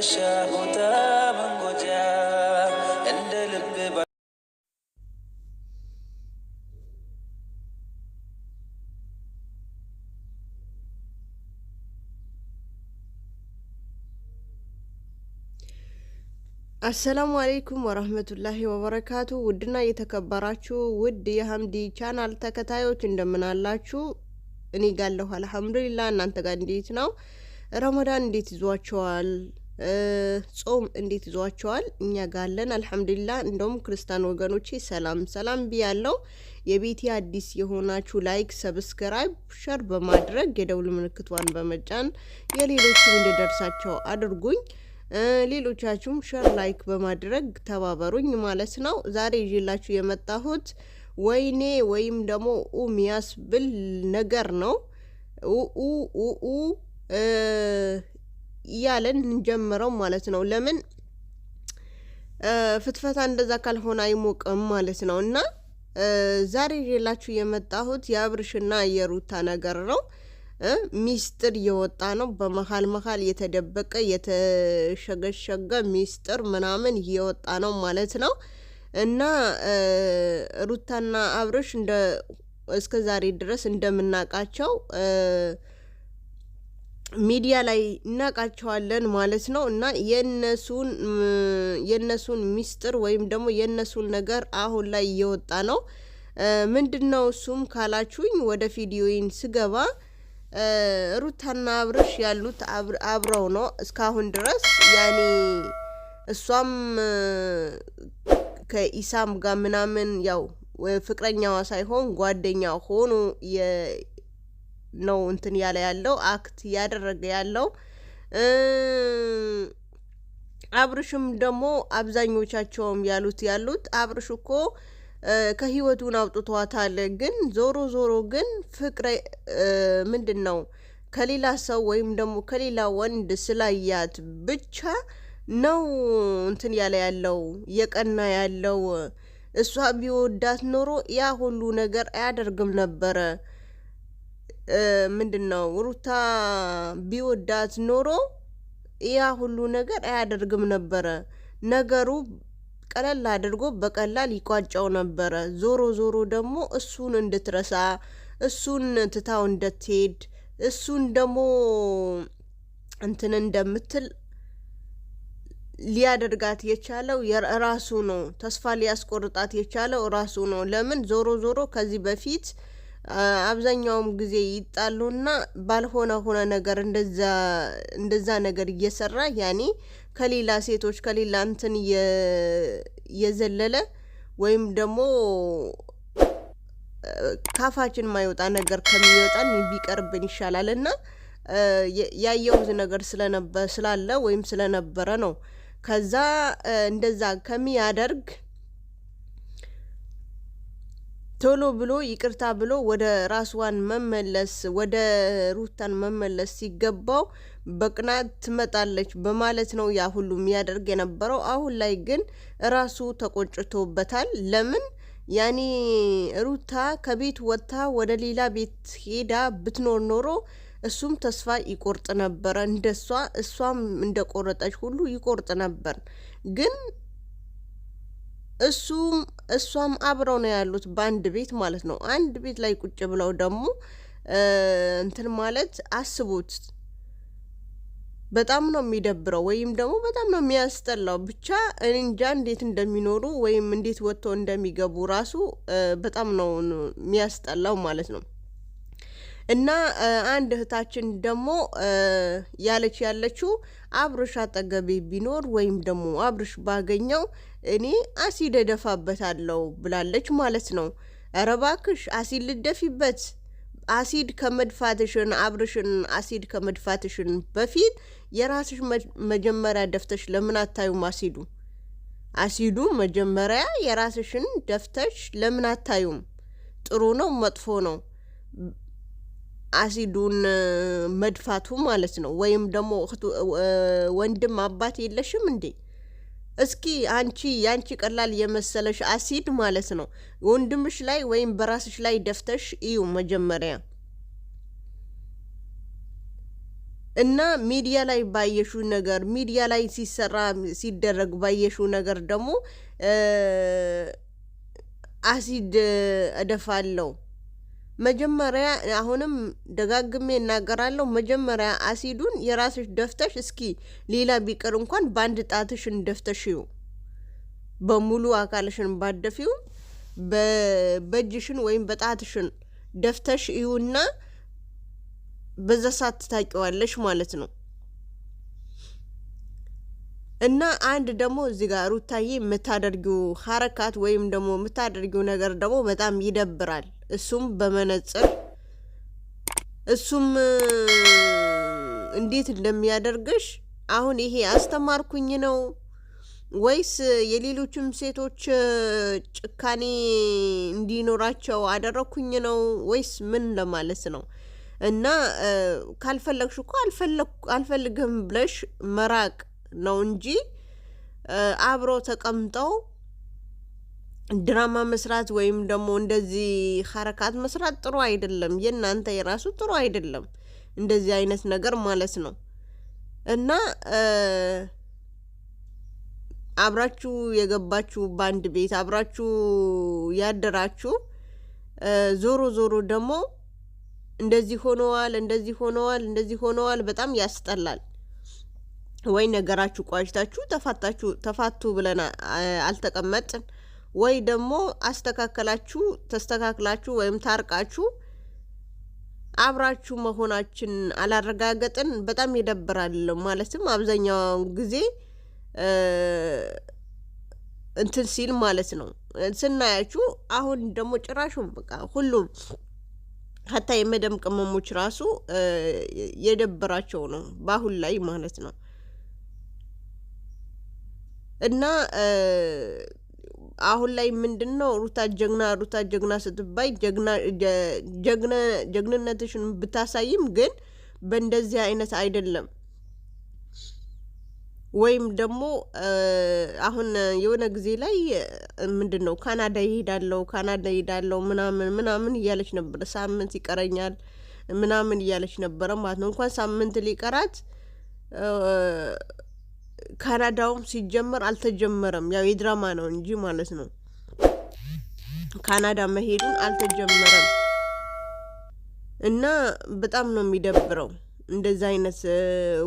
መሻሁታ መንጎጃ እንደ ልብ አሰላሙ አለይኩም ወራህመቱላሂ ወበረካቱ። ውድና የተከበራችሁ ውድ የሀምዲ ቻናል ተከታዮች እንደምን አላችሁ? እኔ ጋለሁ አልሐምዱሊላህ። እናንተ ጋር እንዴት ነው? ረመዳን እንዴት ይዟቸዋል? ጾም እንዴት ይዟቸዋል? እኛ ጋለን አልሐምዱሊላህ። እንደውም ክርስቲያን ወገኖቼ ሰላም ብያለሁ። የቤቴ አዲስ የሆናችሁ ላይክ፣ ሰብስክራይብ፣ ሸር በማድረግ የደውል ምልክቷን በመጫን የሌሎችም እንዲደርሳቸው አድርጉኝ። ሌሎቻችሁም ሸር ላይክ በማድረግ ተባበሩኝ ማለት ነው። ዛሬ ይዤላችሁ የመጣሁት ወይኔ ወይም ደግሞ ሚያስብል ነገር ነው። እያለን እንጀምረው ማለት ነው። ለምን ፍትፈታ እንደዛ ካልሆነ አይሞቅም ማለት ነው። እና ዛሬ ይዤላችሁ የመጣሁት የአብርሽና የሩታ ነገር ነው። ሚስጥር እየወጣ ነው። በመሀል የተደበቀ የተሸገሸገ ሚስጥር ምናምን እየወጣ ነው ማለት ነው። እና ሩታና አብርሽ እስከ ዛሬ ድረስ እንደምናቃቸው ሚዲያ ላይ እናቃቸዋለን ማለት ነው። እና የነሱን ሚስጥር ወይም ደግሞ የነሱን ነገር አሁን ላይ እየወጣ ነው። ምንድነው እሱም ካላችሁኝ ወደ ቪዲዮዬን ስገባ ሩታና አብርሽ ያሉት አብረው ነው እስካሁን ድረስ። ያኔ እሷም ከኢሳም ጋር ምናምን ያው ፍቅረኛዋ ሳይሆን ጓደኛ ሆኖ ነው እንትን ያለ ያለው አክት ያደረገ ያለው። አብርሽም ደግሞ አብዛኞቻቸውም ያሉት አብርሽ እኮ ከህይወቱን አውጥቷታል። ግን ዞሮ ግን ፍቅረ ምንድነው ከሌላ ሰው ወይም ደግሞ ከሌላ ወንድ ስላያት ብቻ ነው እንትን ያለ ያለው የቀና ያለው። እሷ ቢወዳት ኖሮ ያ ሁሉ ነገር አያደርግም ነበረ። ምንድነው ሩታ ቢወዳት ኖሮ ያ ሁሉ ነገር አያደርግም ነበረ። ነገሩ ቀለል አድርጎ በቀላል ይቋጫው ነበረ። ዞሮ ደግሞ እሱን እንድትረሳ እሱን ትታው እንደትሄድ እሱን ደግሞ እንትን እንደምትል ሊያደርጋት የቻለው ራሱ ነው። ተስፋ ሊያስቆርጣት የቻለው ራሱ ነው። ለምን ዞሮ ከዚህ በፊት አብዛኛውም ጊዜ ይጣሉና ባልሆነ ነገር እንደዛ ነገር እየሰራ ያኔ ከሌላ ሴቶች ከሌላ እንትን የዘለለ ወይም ደግሞ ካፋችን ማይወጣ ነገር ከሚወጣን ቢቀርብን ይሻላል። እና ያየውዝ ነገር ስላለ ወይም ስለነበረ ነው። ከዛ እንደዛ ከሚያደርግ ቶሎ ብሎ ይቅርታ ብሎ ወደ ራስዋን መመለስ ወደ ሩታን መመለስ ሲገባው በቅናት ትመጣለች በማለት ነው ያ ሁሉ የሚያደርግ የነበረው። አሁን ላይ ግን ራሱ ተቆጭቶበታል። ለምን ያኔ ሩታ ከቤት ወጥታ ወደ ሌላ ቤት ሄዳ ብትኖር ኖሮ እሱም ተስፋ ይቆርጥ ነበረ። እሷም እንደቆረጠች ሁሉ ይቆርጥ ነበር። ግን እሷም አብረው ነው ያሉት በአንድ ቤት ማለት ነው። አንድ ቤት ላይ ቁጭ ብለው ደግሞ እንትን ማለት አስቡት። በጣም ነው የሚደብረው ወይም ደግሞ በጣም ነው የሚያስጠላው። ብቻ እንጃ እንዴት እንደሚኖሩ ወይም እንዴት ወጥተው እንደሚገቡ ራሱ በጣም ነው የሚያስጠላው ማለት ነው። እና አንድ እህታችን ደግሞ ያለችው አብርሽ አጠገቤ ቢኖር ወይም ደግሞ አብርሽ ባገኘው እኔ አሲድ እደፋበታለሁ ብላለች ማለት ነው። ኧረ እባክሽ አሲድ ልደፊበት። አሲድ ከመድፋትሽን አብርሽን አሲድ ከመድፋትሽን በፊት የራስሽ መጀመሪያ ደፍተሽ ለምን አታዩም? አሲዱ መጀመሪያ የራስሽን ደፍተሽ ለምን አታዩም? ጥሩ ነው መጥፎ ነው አሲዱን መድፋቱ ማለት ነው። ወይም ደግሞ ወንድም አባት የለሽም እንዴ? እስኪ ያንቺ ቀላል የመሰለሽ አሲድ ማለት ነው ወንድምሽ ላይ ወይም በራስሽ ላይ ደፍተሽ እዩ መጀመሪያ። እና ሚዲያ ላይ ባየሹ ነገር ሚዲያ ላይ ሲሰራ ሲደረግ ባየሹ ነገር ደግሞ አሲድ እደፋለሁ። መጀመሪያ አሁንም ደጋግሜ እናገራለሁ፣ መጀመሪያ አሲዱን የራስሽ ደፍተሽ እስኪ ሌላ ቢቀር እንኳን በአንድ ጣትሽን ደፍተሽው በሙሉ አካልሽን ባደፊው በእጅሽን ወይም በጣትሽን ደፍተሽ ይውና በዛ ሰዓት ታውቂዋለሽ ማለት ነው። እና አንድ ደግሞ እዚህ ጋር ሩታዬ የምታደርጊው ሐረካት ወይም ደግሞ የምታደርጊው ነገር ደግሞ በጣም ይደብራል። እሱም በመነጽር እሱም እንዴት እንደሚያደርግሽ አሁን ይሄ አስተማርኩኝ ነው ወይስ የሌሎችም ሴቶች ጭካኔ እንዲኖራቸው አደረኩኝ ነው ወይስ ምን ለማለት ነው? እና ካልፈለግሽ እኮ አልፈልግም ብለሽ መራቅ ነው እንጂ አብሮ ተቀምጠው ድራማ መስራት ወይም ደግሞ እንደዚህ ሐረካት መስራት ጥሩ አይደለም። የናንተ የራሱ ጥሩ አይደለም እንደዚህ አይነት ነገር ማለት ነው። እና አብራችሁ የገባችሁ ባንድ ቤት አብራችሁ ያደራችሁ ዞሮ ዞሮ ደግሞ እንደዚህ ሆነዋል በጣም ያስጠላል። ወይ ነገራችሁ ቋጭታችሁ ተፋቱ ብለን አልተቀመጥን ወይ ደግሞ ተስተካክላችሁ ወይም ታርቃችሁ አብራችሁ መሆናችን አላረጋገጥን በጣም ይደብራል። ማለትም አብዛኛው ጊዜ እንትን ሲል ማለት ነው ስናያችሁ። አሁን ደግሞ ጭራሹም በቃ ሁሉም ሀታ የመደም ቅመሞች ራሱ የደበራቸው ነው በአሁን ላይ ማለት ነው። እና አሁን ላይ ምንድነው ሩታ ጀግና ስትባይ ጀግንነትሽን ብታሳይም ግን በእንደዚህ አይነት አይደለም። ወይም ደግሞ አሁን የሆነ ጊዜ ላይ ምንድነው ካናዳ ይሄዳለው ምናምን እያለች ነበር። ሳምንት ይቀረኛል ምናምን እያለች ነበር ማለት ነው። እንኳን ሳምንት ሊቀራት ካናዳውም ሲጀመር አልተጀመረም። ያው የድራማ ነው እንጂ ማለት ነው። ካናዳ መሄዱን አልተጀመረም። እና በጣም ነው የሚደብረው። እንደዛ አይነት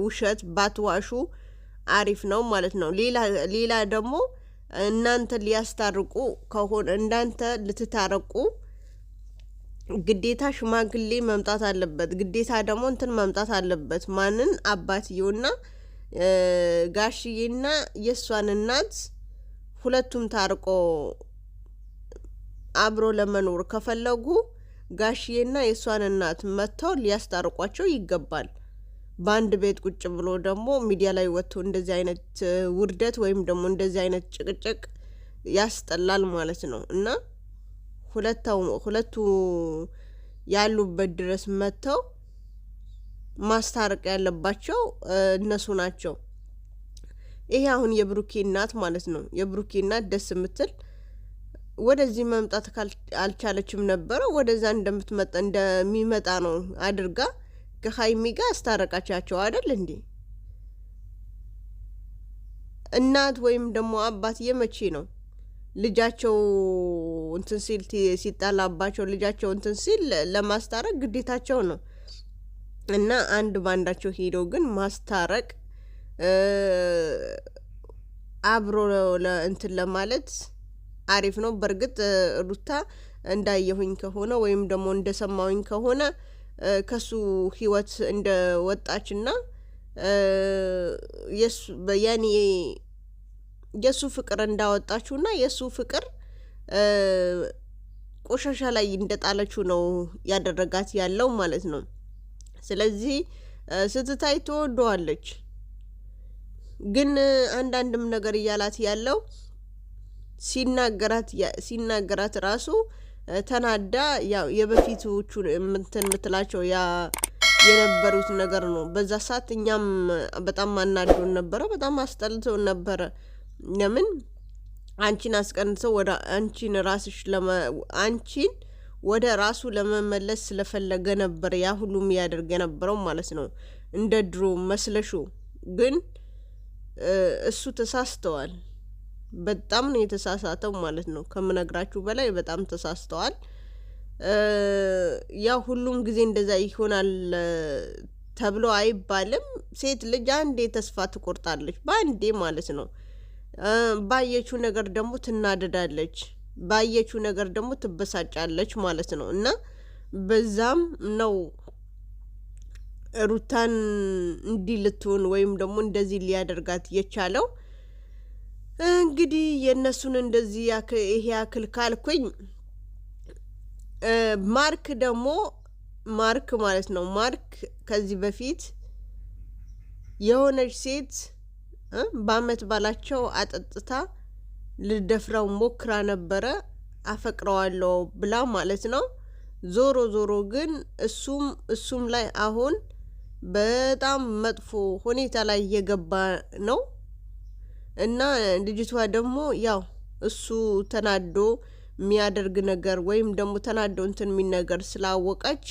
ውሸት ባትዋሹ አሪፍ ነው ማለት ነው። ሌላ ደግሞ እናንተ ሊያስታርቁ ከሆነ እናንተ ልትታረቁ ግዴታ ሽማግሌ መምጣት አለበት። ግዴታ ደግሞ እንትን መምጣት አለበት። ማንን? አባትየውና ጋሽዬና የሷን እናት ሁለቱም ታርቆ አብሮ ለመኖር ከፈለጉ ጋሽዬና የሷን እናት መጥተው ሊያስታርቋቸው ይገባል። በአንድ ቤት ቁጭ ብሎ ደግሞ ሚዲያ ላይ ወጥቶ እንደዚህ አይነት ውርደት ወይም ደግሞ እንደዚህ አይነት ጭቅጭቅ ያስጠላል ማለት ነው። እና ሁለቱ ያሉበት ድረስ መጥተው ማስታረቅ ያለባቸው እነሱ ናቸው። ይሄ አሁን የብሩኬ እናት ማለት ነው። የብሩኬ እናት ደስ የምትል ወደዚህ መምጣት አልቻለችም ነበረ። ወደዛ እንደሚመጣ ነው አድርጋ ከሀይሚ ጋር አስታረቃቻቸው አይደል እንዴ? እናት ወይም ደግሞ አባት የመቼ ነው ልጃቸው እንትን ሲል ሲጣላባቸው ልጃቸው እንትን ሲል ለማስታረቅ ግዴታቸው ነው። እና አንድ ባንዳቸው ሄደው ግን ማስታረቅ አብሮ እንትን ለማለት አሪፍ ነው። በእርግጥ ሩታ እንዳየሁኝ ከሆነ ወይም ደግሞ እንደሰማሁኝ ከሆነ ከሱ ህይወት እንደወጣችና የሱ ፍቅር እንዳወጣችውና የሱ ፍቅር ቆሻሻ ላይ እንደጣለችው ነው ያደረጋት ያለው ማለት ነው። ስለዚህ ስትታይ ትወደዋለች። ግን አንዳንድም ነገር እያላት ያለው ሲናገራት ራሱ ተናዳ ያው የበፊቶቹ እንትን ምትላቸው የነበሩት ነገር ነው። በዛ ሰዓት እኛም በጣም አናዶን ነበረ፣ በጣም አስጠልቶን ነበረ። ለምን አንቺን አስቀንሰው ወደ አንቺን ወደ ራሱ ለመመለስ ስለፈለገ ነበር ያ ሁሉም ያደርግ የነበረው ማለት ነው። እንደ ድሮ መስለሹ ግን እሱ ተሳስተዋል። በጣም ነው የተሳሳተው ማለት ነው። ከምነግራችሁ በላይ በጣም ተሳስተዋል። ያ ሁሉም ጊዜ እንደዛ ይሆናል ተብሎ አይባልም። ሴት ልጅ አንዴ ተስፋ ትቆርጣለች በአንዴ ማለት ነው። ባየችው ነገር ደግሞ ትናደዳለች፣ ባየችው ነገር ደግሞ ትበሳጫለች ማለት ነው። እና በዛም ነው ሩታን እንዲህ ልትሆን ወይም ደግሞ እንደዚህ ሊያደርጋት የቻለው። እንግዲህ የእነሱን እንደዚህ ይሄ ያክል ካልኩኝ ማርክ ደግሞ ማርክ ማለት ነው። ማርክ ከዚህ በፊት የሆነች ሴት በአመት ባላቸው አጠጥታ ልደፍረው ሞክራ ነበረ፣ አፈቅረዋለሁ ብላ ማለት ነው። ዞሮ ዞሮ ግን እሱም ላይ አሁን በጣም መጥፎ ሁኔታ ላይ እየገባ ነው። እና ልጅቷ ደግሞ ያው እሱ ተናዶ የሚያደርግ ነገር ወይም ደግሞ ተናዶ እንትን የሚል ነገር ስላወቀች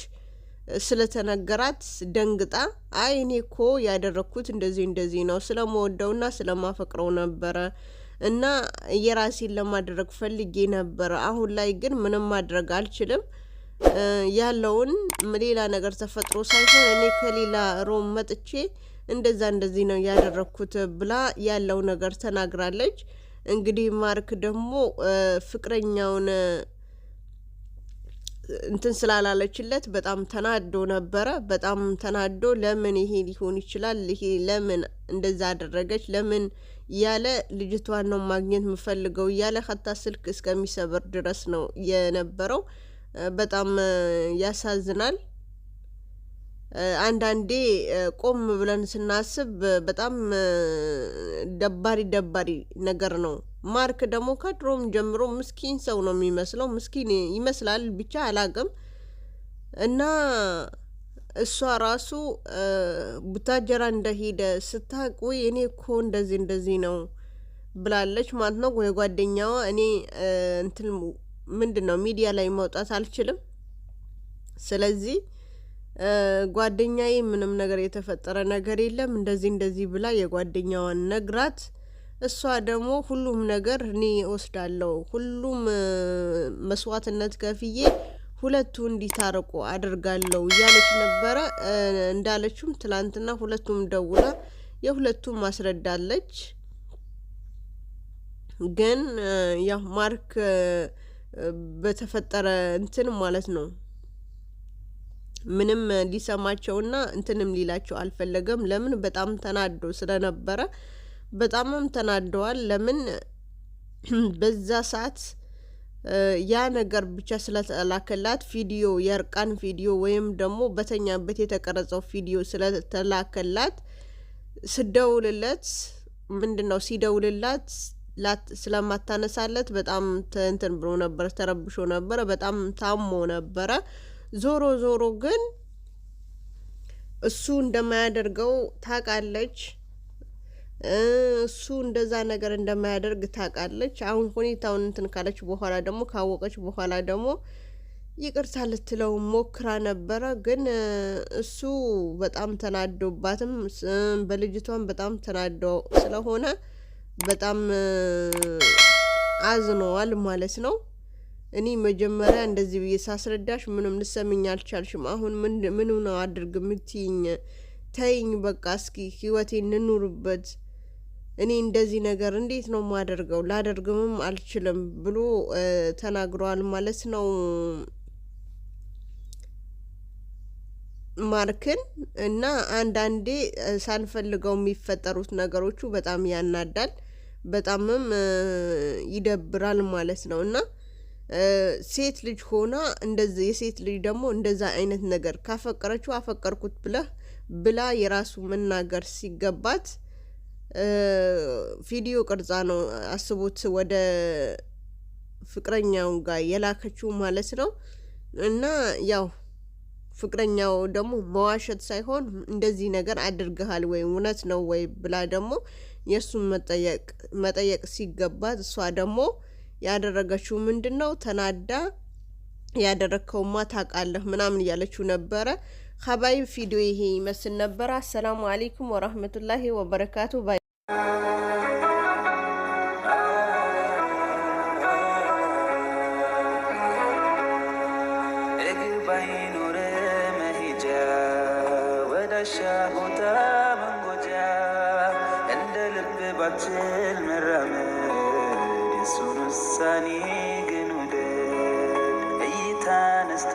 ስለተነገራት ደንግጣ አይ እኔ እኮ ያደረኩት እንደዚህ ነው ስለመወደውና ስለማፈቅረው ነበረ እና የራሴን ለማድረግ ፈልጌ ነበረ። አሁን ላይ ግን ምንም ማድረግ አልችልም፣ ያለውን ሌላ ነገር ተፈጥሮ ሳይሆን እኔ ከሌላ ሮም መጥቼ እንደዚህ ነው ያደረኩት ብላ ያለው ነገር ተናግራለች። እንግዲህ ማርክ ደግሞ ፍቅረኛውን እንትን ስላላለችለት በጣም ተናዶ ነበረ። በጣም ተናዶ ለምን ይሄ ሊሆን ይችላል፣ ይሄ ለምን እንደዛ አደረገች፣ ለምን ያለ ልጅቷን ነው ማግኘት የምፈልገው ያለ ሀታ ስልክ እስከሚሰብር ድረስ ነው የነበረው። በጣም ያሳዝናል። አንዳንዴ ቆም ብለን ስናስብ በጣም ደባሪ ነገር ነው። ማርክ ደግሞ ከድሮም ጀምሮ ምስኪን ሰው ነው የሚመስለው፣ ምስኪን ይመስላል ብቻ አላቅም። እና እሷ ራሱ ቡታጀራ እንደሄደ ስታቅ ወይ እኔ እኮ እንደዚህ ነው ብላለች ማለት ነው። ወይ ጓደኛዋ እኔ እንትን ምንድነው ሚዲያ ላይ መውጣት አልችልም፣ ስለዚህ ጓደኛዬ ምንም ነገር የተፈጠረ ነገር የለም እንደዚህ ብላ የጓደኛዋን ነግራት፣ እሷ ደግሞ ሁሉም ነገር እኔ ወስዳለሁ፣ ሁሉም መስዋዕትነት ከፍዬ ሁለቱ እንዲታረቁ አድርጋለሁ እያለች ነበረ። እንዳለችም ትላንትና ሁለቱም ደውላ የሁለቱም ማስረዳለች። ግን ያው ማርክ በተፈጠረ እንትን ማለት ነው ምንም ሊሰማቸውና እንትንም ሊላቸው አልፈለገም። ለምን በጣም ተናዶ ስለነበረ በጣምም ተናደዋል። ለምን በዛ ሰዓት ያ ነገር ብቻ ስለተላከላት ቪዲዮ የእርቃን ቪዲዮ ወይም ደግሞ በተኛበት የተቀረጸው ቪዲዮ ስለተላከላት ስደውልለት ምንድነው ሲደውልላት ስለማታነሳለት በጣም እንትን ብሎ ነበር፣ ተረብሾ ነበር፣ በጣም ታሞ ነበረ። ዞሮ ግን እሱ እንደማያደርገው ታውቃለች። እሱ እንደዛ ነገር እንደማያደርግ ታውቃለች። አሁን ሁኔታውን እንትን ካለች በኋላ ደግሞ ካወቀች በኋላ ደግሞ ይቅርታ ልትለው ሞክራ ነበረ። ግን እሱ በጣም ተናዶባትም በልጅቷን በጣም ተናዶ ስለሆነ በጣም አዝነዋል ማለት ነው። እኔ መጀመሪያ እንደዚህ ብዬ ሳስረዳሽ ምንም ልሰምኝ አልቻልሽም። አሁን ምን ነው አድርግ ምትይኝ? ተይኝ በቃ እስኪ ህይወቴን እንኑርበት። እኔ እንደዚህ ነገር እንዴት ነው ማደርገው? ላደርግምም አልችልም ብሎ ተናግሯል ማለት ነው ማርክን። እና አንዳንዴ ሳንፈልገው የሚፈጠሩት ነገሮቹ በጣም ያናዳል፣ በጣምም ይደብራል ማለት ነው። እና ሴት ልጅ ሆና እንደዚህ የሴት ልጅ ደግሞ እንደዛ አይነት ነገር ካፈቀረችው አፈቀርኩት ብላ የራሱ መናገር ሲገባት ቪዲዮ ቅርጻ ነው አስቡት ወደ ፍቅረኛው ጋር የላከችው ማለት ነው። እና ያው ፍቅረኛው ደግሞ መዋሸት ሳይሆን እንደዚህ ነገር አድርገሃል ወይ እውነት ነው ወይ ብላ ደግሞ የሱን መጠየቅ ሲገባት እሷ ደግሞ ያደረገችው ምንድነው ተናዳ ያደረከውማ ታውቃለህ ምናምን እያለችው ነበረ። ሀባይ ቪዲዮ ይሄ ይመስል ነበር። አሰላሙ አለይኩም ወራህመቱላሂ ወበረካቱ። ባይኖር መሄጃ ወዳሻ ቦታ መንጎጃ እንደ ልብ ባትል መራመድ የሱን ውሳኔ ግን ውደድ እይታ ነስቶ